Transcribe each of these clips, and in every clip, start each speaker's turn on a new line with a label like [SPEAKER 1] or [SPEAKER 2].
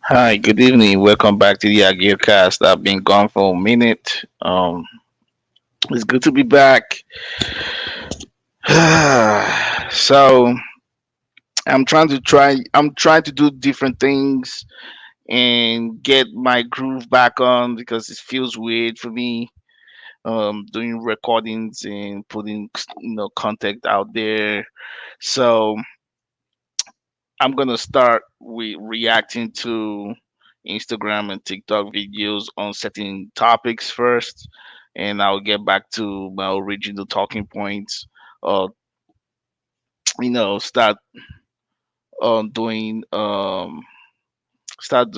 [SPEAKER 1] Hi, good evening. Welcome back to the Agilcast. I've been gone for a minute. It's good to be back. So I'm trying to do different things and get my groove back on because it feels weird for me. Doing recordings and putting content out there. So I'm gonna start with reacting to Instagram and TikTok videos on certain topics first, and I'll get back to my original talking points. Uh, start doing start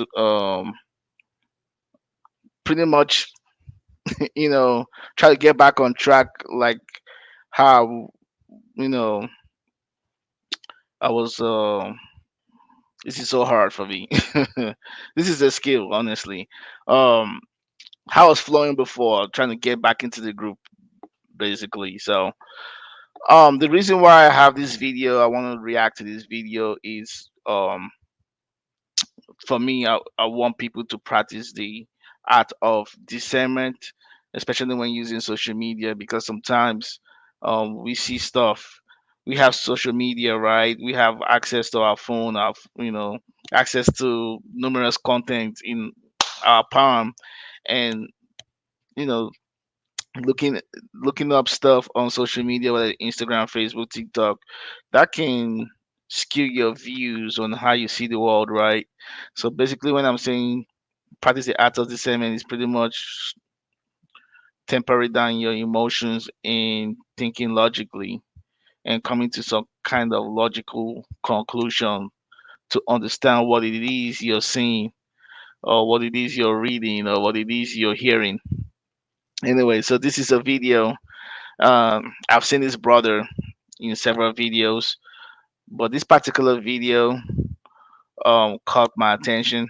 [SPEAKER 1] pretty much try to get back on track like how you know I was. This is so hard for me. This is a skill, honestly. Um, how I was flowing before, trying to get back into the group, basically. So, the reason why I have this video, I want to react to this video is, for me, I want people to practice the art of discernment, especially when using social media, because sometimes, we see stuff. We have social media, right? We have access to our phone, access to numerous content in our palm, and you know looking looking up stuff on social media, whether Instagram, Facebook, TikTok, that can skew your views on how you see the world, right? So basically, when I'm saying practice the art of discernment, is pretty much tempering down your emotions and thinking logically and coming to some kind of logical conclusion to understand what it is you're seeing or what it is you're reading or what it is you're hearing. Anyway, so this is a video. I've seen this brother in several videos, but this particular video caught my attention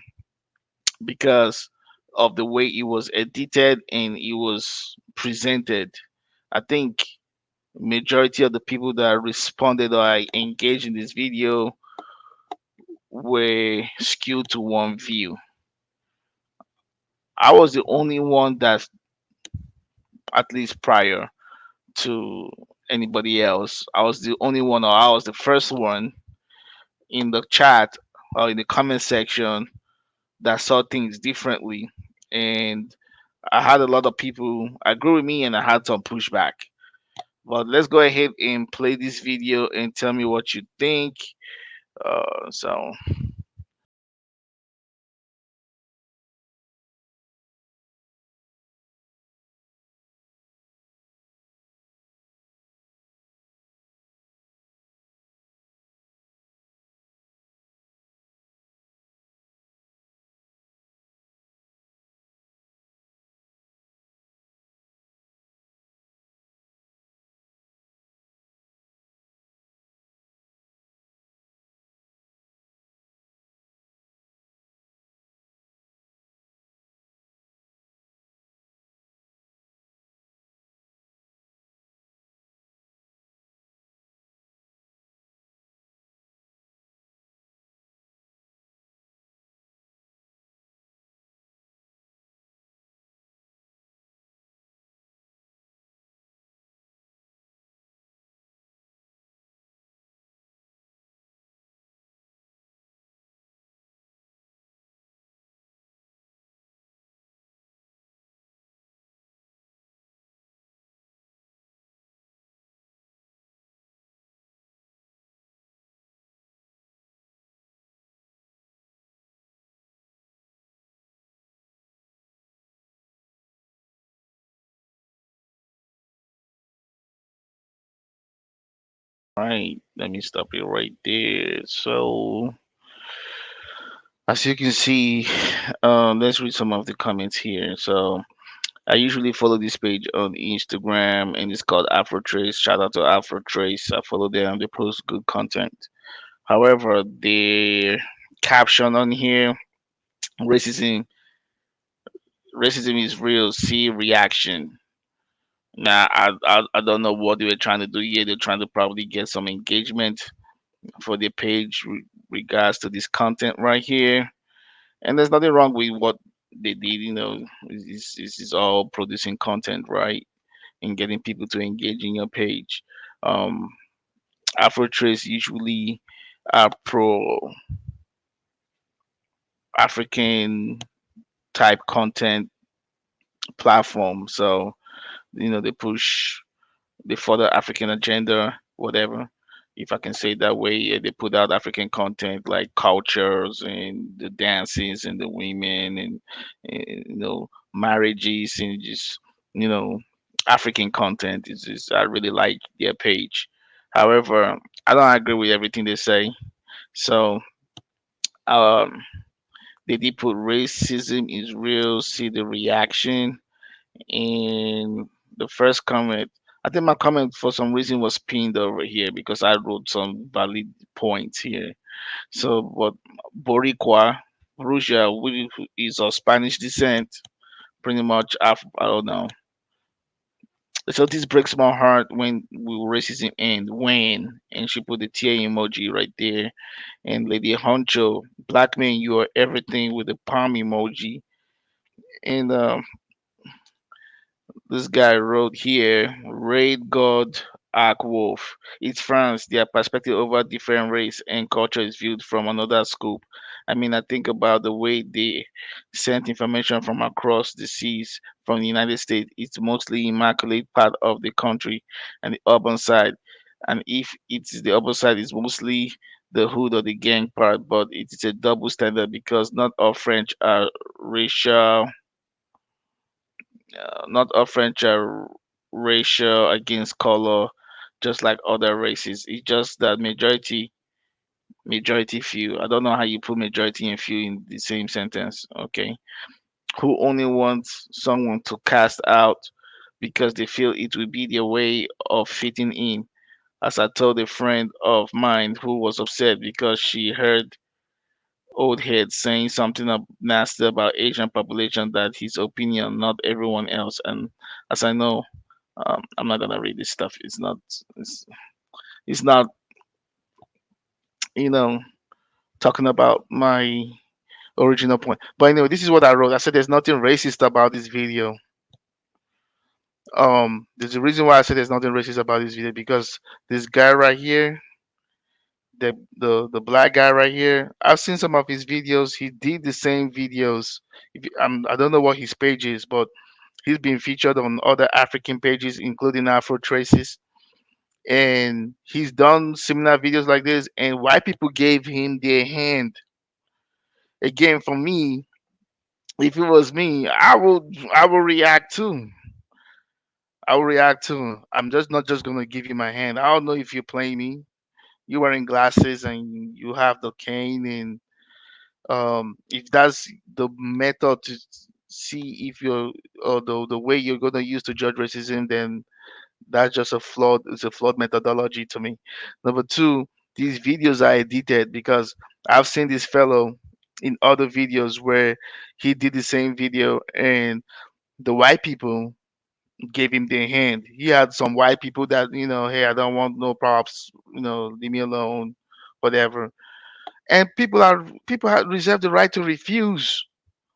[SPEAKER 1] because of the way it was edited and it was presented. I think majority of the people that responded or I engaged in this video were skewed to one view. I was the only one that, at least prior to anybody else, I was the only one, or I was the first one in the chat or in the comment section that saw things differently. And I had a lot of people agree with me and I had some pushback. But let's go ahead and play this video and tell me what you think. So, right, let me stop it right there. So, as you can see, let's read some of the comments here. So, I usually follow this page on Instagram and it's called Afrotrace. Shout out to Afrotrace. I follow them, they post good content. However, the caption on here, racism racism is real, see reaction. Now, I don't know what they were trying to do here. They're trying to probably get some engagement for their page regards to this content right here. And there's nothing wrong with what they did. It's all producing content, right? And getting people to engage in your page. Um, Afro Trace usually are pro African type content platform. So, they push the further African agenda, whatever, if I can say it that way. They put out African content like cultures and the dances and the women and marriages and just you know African content. Is I really like their page. However, I don't agree with everything they say. So um, they did put racism is real. See the reaction. And the first comment, I think my comment for some reason was pinned over here because I wrote some valid points here. So, but Boricua, Rusia, which is of Spanish descent, pretty much, I don't know. So this breaks my heart when we racism end. When, and she put the tear emoji right there. And Lady Honcho, black man, you are everything with the palm emoji. And this guy wrote here, Raid God Ark Wolf. It's France. Their perspective over different race and culture is viewed from another scope. I mean, I think about the way they sent information from across the seas from the United States. It's mostly immaculate part of the country and the urban side. And if it's the urban side, it's mostly the hood or the gang part, but it is a double standard because not all French are racial not all French are racial against color, just like other races. It's just that majority few. I don't know how you put majority and few in the same sentence. Okay, who only wants someone to cast out because they feel it will be their way of fitting in. As I told a friend of mine who was upset because she heard old head saying something nasty about Asian population that his opinion, not everyone else. And as I know, I'm not gonna read this stuff. It's, it's not you know talking about my original point. But anyway, this is what I wrote. I said there's nothing racist about this video. There's a reason why I said there's nothing racist about this video because this guy right here, the black guy right here, I've seen some of his videos. He did the same videos. I don't know what his page is, but he's been featured on other African pages, including Afro Traces, and he's done similar videos like this. And white people gave him their hand. Again, for me, if it was me, I will react too. I will react too. I'm just not just gonna give you my hand. I don't know if you're playing me. You're wearing glasses and you have the cane, and if that's the method to see if you're or the way you're gonna use to judge racism, then that's just it's a flawed methodology to me. Number two, these videos are edited because I've seen this fellow in other videos where he did the same video and the white people gave him their hand. He had some white people that, hey, I don't want no props, leave me alone, whatever. And people have reserved the right to refuse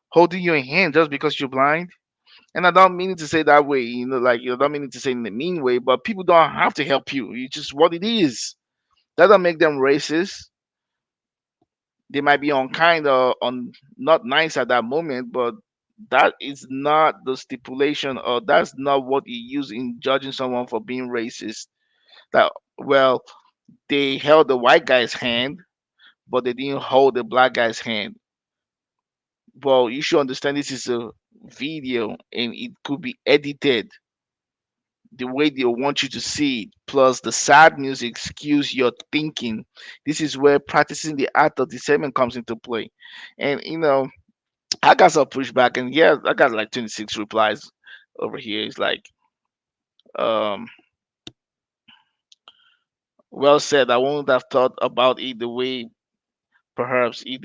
[SPEAKER 1] holding your hand just because you're blind. And I don't mean it to say that way, like you don't mean it to say in a mean way, but people don't have to help you. It's just what it is. That don't make them racist. They might be unkind or not nice at that moment, but that is not the stipulation, or that's not what you use in judging someone for being racist. That well, they held the white guy's hand, but they didn't hold the black guy's hand. Well, you should understand this is a video and it could be edited the way they want you to see it. Plus, the sad music skews your thinking. This is where practicing the art of discernment comes into play. And I got some pushback, and yeah, I got like 26 replies over here. It's like, um, well said. I wouldn't have thought about it the way perhaps if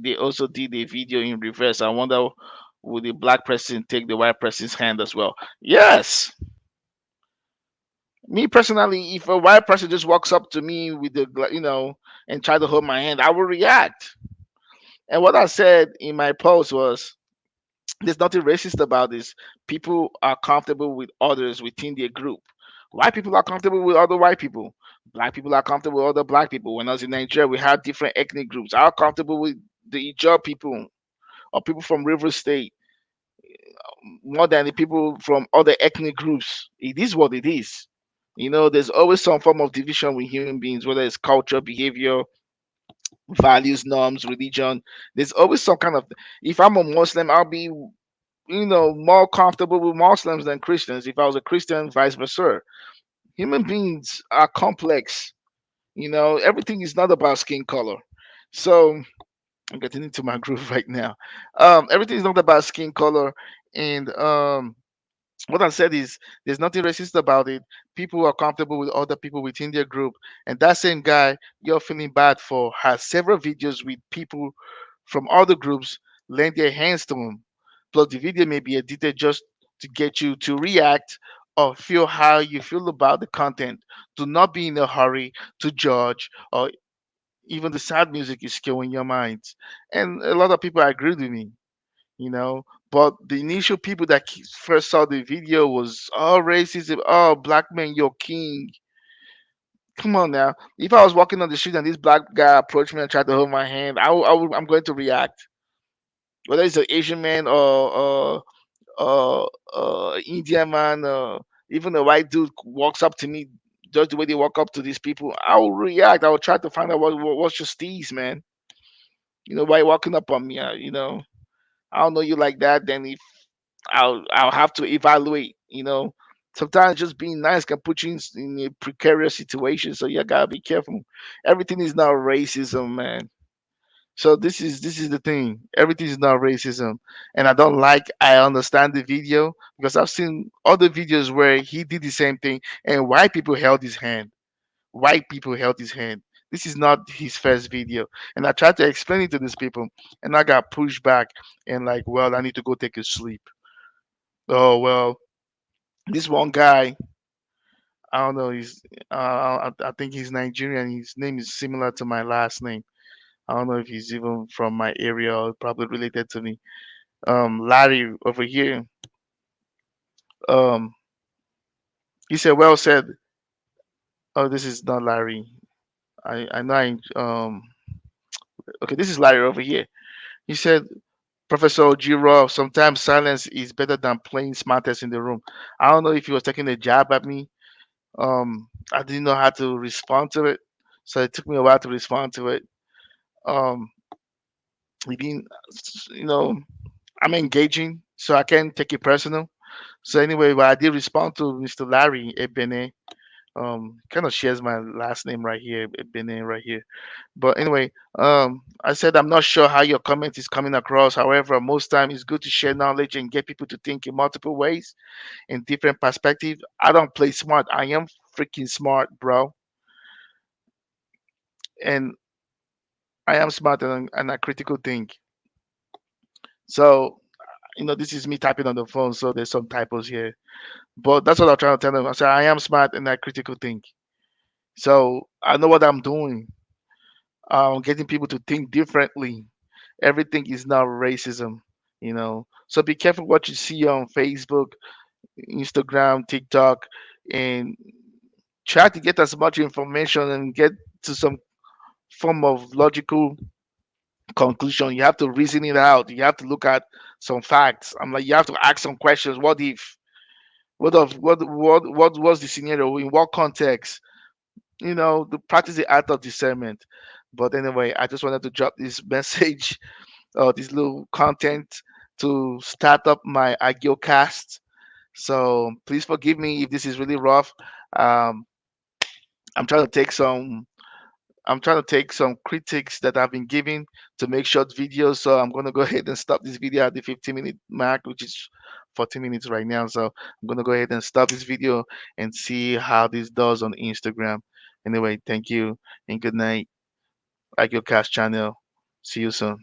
[SPEAKER 1] they also did a video in reverse. I wonder would the black person take the white person's hand as well? Yes. Me personally, if a white person just walks up to me with and try to hold my hand, I will react. And what I said in my post was, there's nothing racist about this. People are comfortable with others within their group. White people are comfortable with other white people. Black people are comfortable with other black people. When I was in Nigeria, we had different ethnic groups. I was comfortable with the Ijaw people or people from River State more than the people from other ethnic groups. It is what it is. There's always some form of division with human beings, whether it's culture, behavior, values, norms, religion. There's always some kind of. If I'm a Muslim, I'll be more comfortable with Muslims than Christians. If I was a Christian, vice versa. Human beings are complex. Everything is not about skin color. So I'm getting into my groove right now. Everything is not about skin color, and what I said is there's nothing racist about it. People are comfortable with other people within their group, and that same guy you're feeling bad for has several videos with people from other groups laying their hands to him. Plus, the video may be edited just to get you to react or feel how you feel about the content. Do not be in a hurry to judge, or even the sad music is killing your mind. And a lot of people agree with me, you know. But the initial people that first saw the video was, oh, racism, oh, black man, you're king. Come on now. If I was walking on the street and this black guy approached me and tried to hold my hand, I'm going to react. Whether it's an Asian man or Indian man, even a white dude walks up to me, just the way they walk up to these people, I will react. I will try to find out what's your steez, man. Why you walking up on me? I don't know you like that. Then if I'll have to evaluate. Sometimes just being nice can put you in a precarious situation. So you gotta be careful. Everything is not racism, man. So this is the thing. Everything is not racism, and I don't like. I understand the video because I've seen other videos where he did the same thing, and white people held his hand. White people held his hand. This is not his first video, and I tried to explain it to these people, and I got pushed back and like, well, I need to go take a sleep. Oh well, this one guy, I don't know. I think he's Nigerian. His name is similar to my last name. I don't know if he's even from my area or probably related to me. Larry over here. Um, he said, "Well said." Oh, this is not Larry. I know. Okay, this is Larry over here. He said, "Professor Giro, sometimes silence is better than playing smartest in the room." I don't know if he was taking a jab at me. I didn't know how to respond to it, so it took me a while to respond to it. Um, he didn't, you know, I'm engaging, so I can't take it personal. So anyway, but I did respond to Mr. Larry Ebene. Kind of shares my last name right here, Ebene right here. But anyway, I said I'm not sure how your comment is coming across. However, most time it's good to share knowledge and get people to think in multiple ways, in different perspectives. I don't play smart. I am freaking smart, bro, and I am smart and I critical think. So this is me typing on the phone, so there's some typos here. But that's what I'm trying to tell them. I said I am smart and I critical think. So I know what I'm doing. Getting people to think differently. Everything is not racism. So be careful what you see on Facebook, Instagram, TikTok, and try to get as much information and get to some form of logical conclusion. You have to reason it out. You have to look at some facts. I'm like, you have to ask some questions. What if? What was the scenario? In what context? The practice the art of discernment. But anyway, I just wanted to drop this message or this little content to start up my cast. So please forgive me if this is really rough. Um, I'm trying to take some I'm trying to take some critics that I've been giving to make short videos. So I'm going to go ahead and stop this video at the 15-minute mark, which is 14 minutes right now. So I'm going to go ahead and stop this video and see how this does on Instagram. Anyway, thank you and good night. Like your cast channel. See you soon.